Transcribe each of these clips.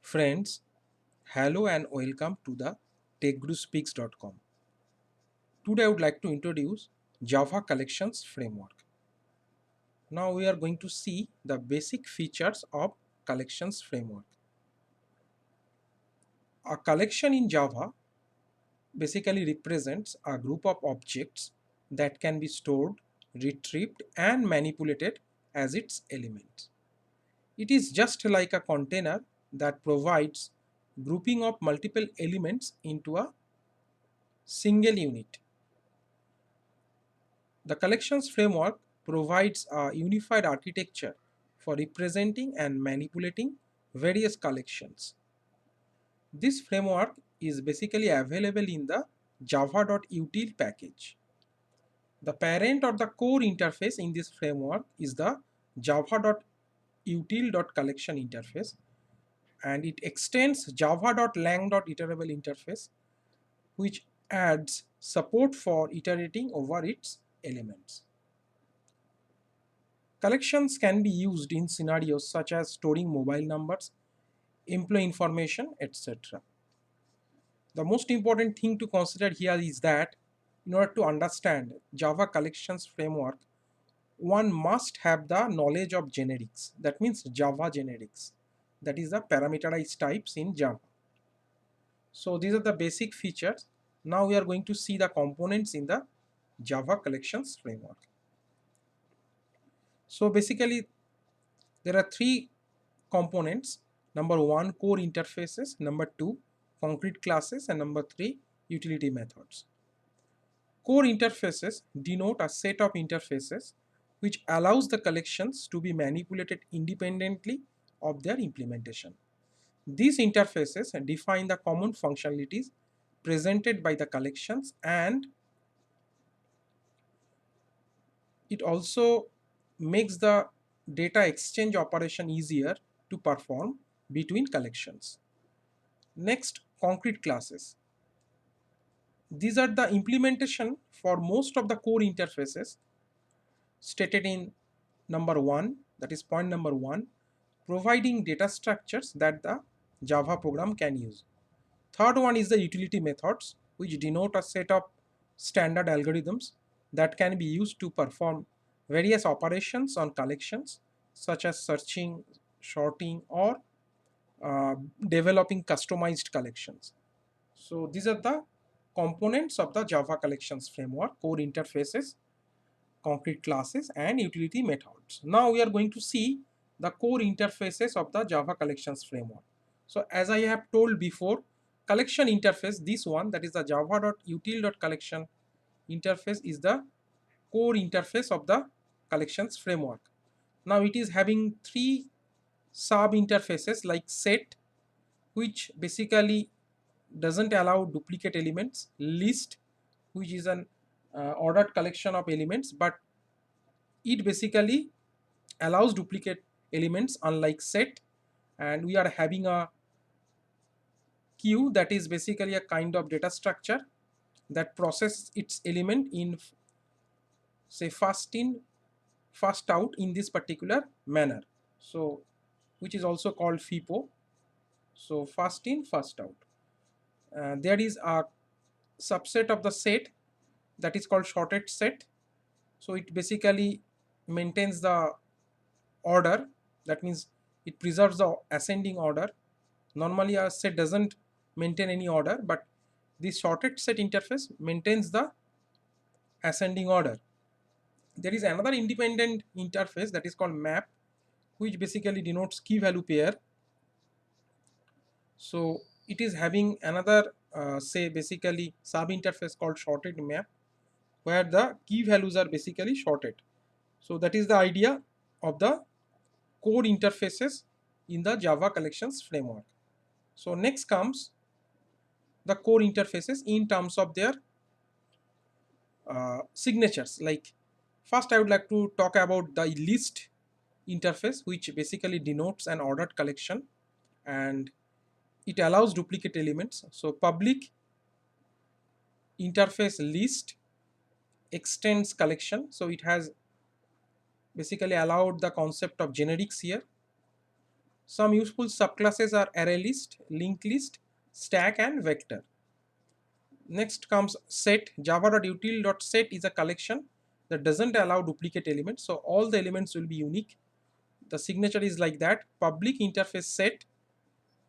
Friends, hello and welcome to the techguruspeaks.com. Today I would like to introduce Java Collections Framework. Now we are going to see the basic features of Collections Framework. A collection in Java basically represents a group of objects that can be stored, retrieved and manipulated as its elements. It is just like a container that provides grouping of multiple elements into a single unit. The collections framework provides a unified architecture for representing and manipulating various collections. This framework is basically available in the java.util package. The parent or the core interface in this framework is the java.util.collection interface, and it extends java.lang.iterable interface, which adds support for iterating over its elements. Collections can be used in scenarios such as storing mobile numbers, employee information, etc. The most important thing to consider here is that in order to understand Java collections framework, one must have the knowledge of generics. That means Java generics. That is the parameterized types in Java. So these are the basic features. Now we are going to see the components in the Java collections framework. So basically there are three components. Number one, core interfaces. Number two, concrete classes. And number three, utility methods. Core interfaces denote a set of interfaces which allows the collections to be manipulated independently of their implementation. These interfaces define the common functionalities presented by the collections, and it also makes the data exchange operation easier to perform between collections. Next, concrete classes. These are the implementation for most of the core interfaces stated in number one, that is point number one, providing data structures that the Java program can use. Third one is the utility methods, which denote a set of standard algorithms that can be used to perform various operations on collections, such as searching, sorting, or developing customized collections. So these are the components of the Java collections framework: core interfaces, concrete classes, and utility methods. Now we are going to see the core interfaces of the Java collections framework. So as I have told before, collection interface, this one, that is the java.util.collection interface, is the core interface of the collections framework. Now it is having three sub interfaces like set, which basically doesn't allow duplicate elements; list, which is an ordered collection of elements, but it basically allows duplicate elements unlike set. And we are having a queue, that is basically a kind of data structure that processes its element in, say, first in first out in this particular manner, so which is also called FIFO. So first in first out. There is a subset of the set that is called sorted set. So it basically maintains the order, that means it preserves the ascending order. Normally a set doesn't maintain any order, but this sorted set interface maintains the ascending order. There is another independent interface that is called map, which basically denotes key value pair. So it is having another say basically sub interface called sorted map, where the key values are basically sorted. So that is the idea of the core interfaces in the Java collections framework. So next comes the core interfaces in terms of their signatures. Like, first I would like to talk about the list interface, which basically denotes an ordered collection and it allows duplicate elements. So public interface list extends collection, so it has basically allowed the concept of generics here. Some useful subclasses are array list, linked list, stack and vector. Next comes set. Java.util.set is a collection that doesn't allow duplicate elements, so all the elements will be unique. The signature is like that. Public interface set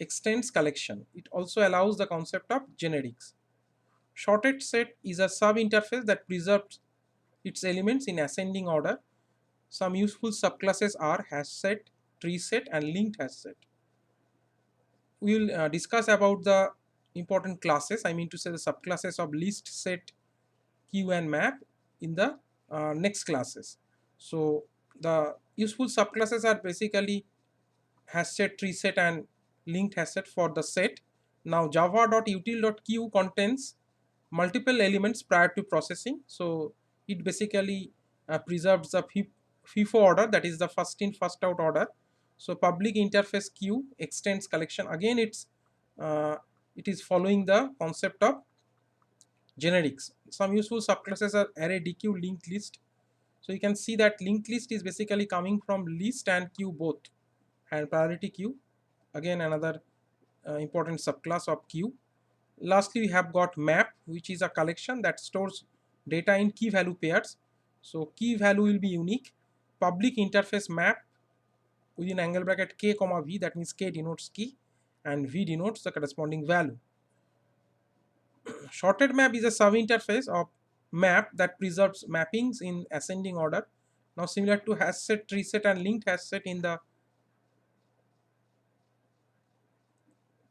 extends collection. It also allows the concept of generics. Sorted set is a sub interface that preserves its elements in ascending order. Some useful subclasses are hash set, tree set and linked hash set. We will discuss about the important classes, I mean to say the subclasses of list, set, queue and map in the next classes. So the useful subclasses are basically hash set, tree set and linked hash set for the set. Now java.util.queue contains multiple elements prior to processing, so it basically preserves the FIFO order, that is the first in first out order. So public interface queue extends collection, again uh, it is following the concept of generics. Some useful subclasses are array dequeue, linked list. So you can see that linked list is basically coming from list and queue both, and priority queue again another important subclass of queue. Lastly, we have got map, which is a collection that stores data in key value pairs. So key value will be unique. Public interface map within angle bracket k comma v, that means k denotes key and v denotes the corresponding value. Sorted map is a sub interface of map that preserves mappings in ascending order. Now similar to hash set, tree set and linked hash set in the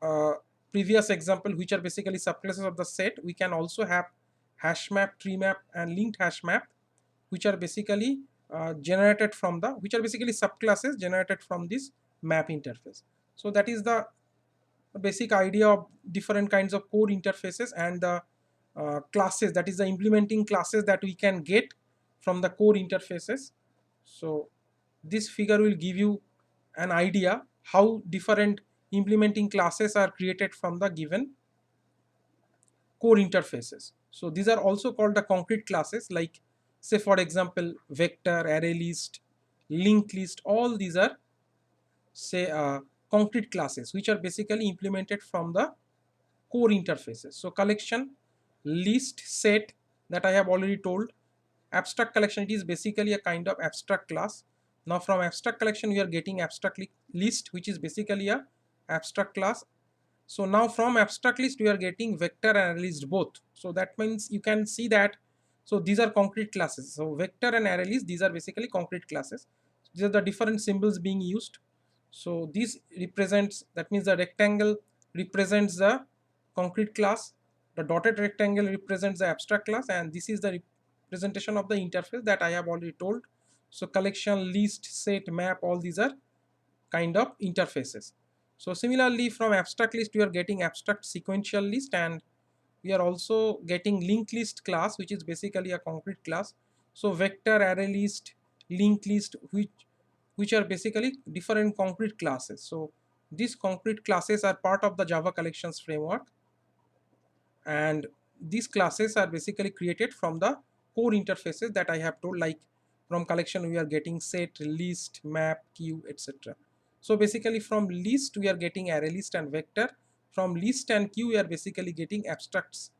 uh, previous example, which are basically subclasses of the set, we can also have hash map, tree map and linked hash map, which are basically generated from the, which are basically subclasses generated from this map interface. So that is the basic idea of different kinds of core interfaces and the classes, that is the implementing classes that we can get from the core interfaces. So this figure will give you an idea how different implementing classes are created from the given core interfaces. So these are also called the concrete classes, like say for example vector, array list, linked list, all these are say concrete classes which are basically implemented from the core interfaces. So collection, list, set, that I have already told. Abstract collection, it is basically a kind of abstract class. Now from abstract collection we are getting abstract list, which is basically a abstract class. So now from abstract list we are getting vector and array list both. So that means you can see that, so these are concrete classes. So vector and array list, these are basically concrete classes. These are the different symbols being used. So this represents, that means the rectangle represents the concrete class, the dotted rectangle represents the abstract class, and this is the representation of the interface that I have already told. So collection, list, set, map, all these are kind of interfaces. So similarly from abstract list we are getting abstract sequential list, and we are also getting linked list class, which is basically a concrete class. So vector, array list, linked list, which are basically different concrete classes. So these concrete classes are part of the Java collections framework, and these classes are basically created from the core interfaces that I have told, like from collection we are getting set, list, map, queue, etc. So basically from list we are getting array list and vector, from list and queue we are basically getting abstracts,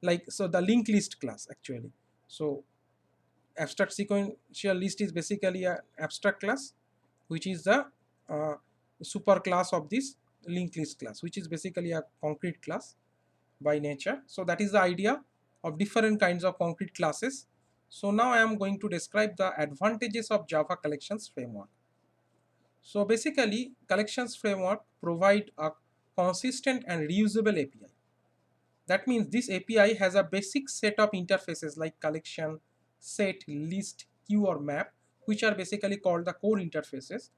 like so the linked list class actually. So abstract sequential list is basically an abstract class, which is the uh, super class of this linked list class, which is basically a concrete class by nature. So that is the idea of different kinds of concrete classes. So now I am going to describe the advantages of Java collections framework. So basically collections framework provide a consistent and reusable API. That means this API has a basic set of interfaces like collection, set, list, queue or map, which are basically called the core interfaces.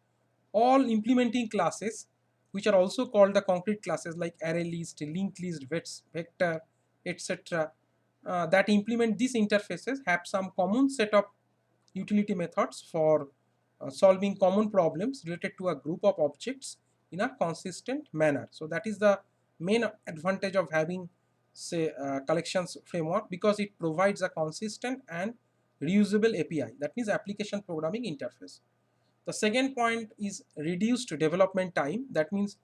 All implementing classes, which are also called the concrete classes like array list, linked list, vector, etc., that implement these interfaces have some common set of utility methods for solving common problems related to a group of objects in a consistent manner. So that is the main advantage of having say collections framework, because it provides a consistent and reusable API, that means application programming interface. The second point is reduced development time. That means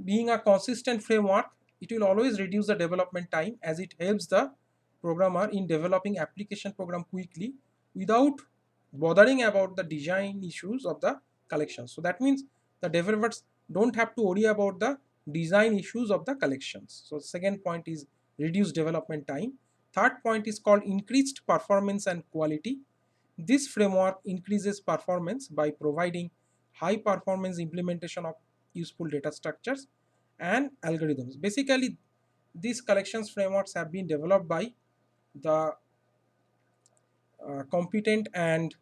being a consistent framework, it will always reduce the development time as it helps the programmer in developing application program quickly without bothering about the design issues of the collection. So that means the developers don't have to worry about the design issues of the collections. So second point is reduced development time. Third point is called increased performance and quality. This framework increases performance by providing high performance implementation of useful data structures and algorithms. Basically, these collections frameworks have been developed by the competent and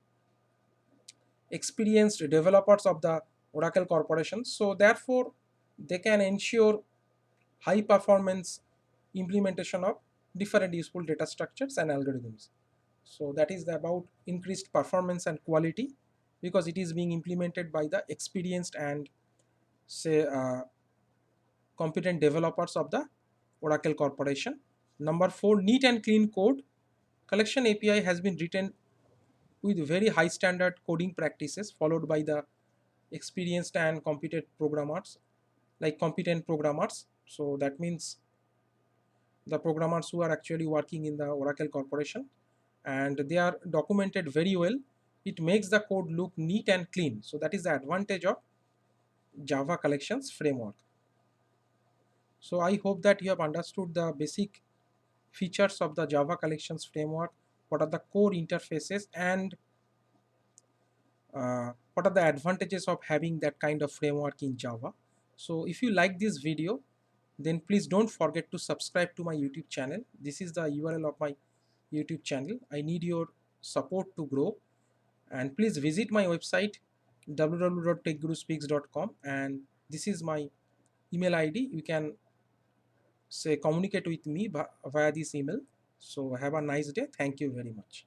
experienced developers of the Oracle Corporation. So therefore, they can ensure high performance implementation of different useful data structures and algorithms. So that is about increased performance and quality because it is being implemented by the experienced and say competent developers of the Oracle Corporation. Number 4, neat and clean code. Collection API has been written with very high standard coding practices followed by the experienced and competent programmers like competent programmers. So that means the programmers who are actually working in the Oracle Corporation, and they are documented very well. It makes the code look neat and clean. So that is the advantage of Java Collections framework. So I hope that you have understood the basic features of the Java Collections framework, what are the core interfaces, and what are the advantages of having that kind of framework in Java. So if you like this video, then please don't forget to subscribe to my YouTube channel. This is the URL of my YouTube channel. I need your support to grow, and please visit my website www.techguruspeaks.com, and this is my email ID. You can say communicate with me via this email. So have a nice day. Thank you very much.